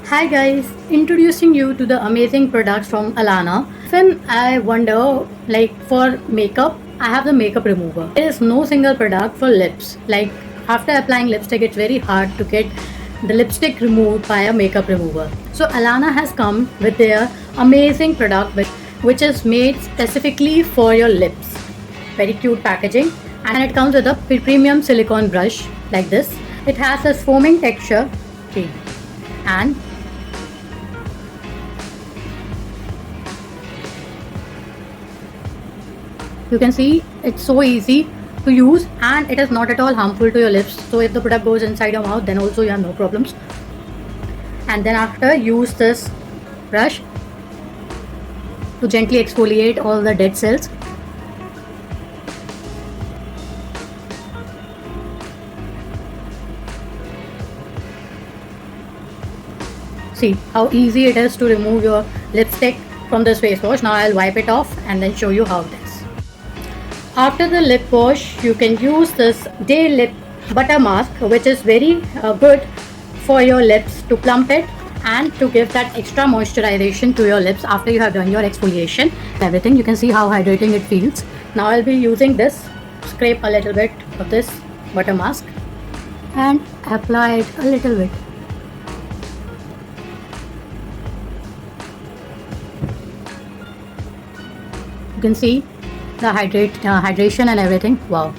Hi guys, introducing you to the amazing products from Alanna. Often I wonder, like for makeup, I have the makeup remover. There is no single product for lips. Like after applying lipstick, it's very hard to get the lipstick removed by a makeup remover. So Alanna has come with their amazing product which is made specifically for your lips. Very cute packaging, and it comes with a premium silicone brush like this. It has a foaming texture. See, and you can see it's so easy to use and it is not at all harmful to your lips. So if the product goes inside your mouth, then also you have no problems. And then after, use this brush to gently exfoliate all the dead cells. See how easy it is to remove your lipstick from this face wash. Now I'll wipe it off and then show you how it is. After the lip wash, you can use this Day Lip Buttermask, which is very good for your lips to plump it and to give that extra moisturization to your lips after you have done your exfoliation. Everything, you can see how hydrating it feels. Now I'll be using this, scrape a little bit of this butter mask and apply it a little bit. You can see the hydration and everything. Wow,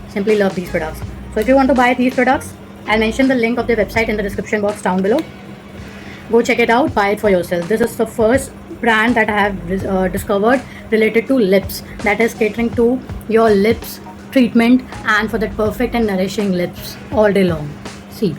simply love these products. So if you want to buy these products, I'll mention the link of the website in the description box down below. Go check it out, buy it for yourself. This is the first brand that I have discovered related to lips, that is catering to your lips treatment and for that perfect and nourishing lips all day long. See.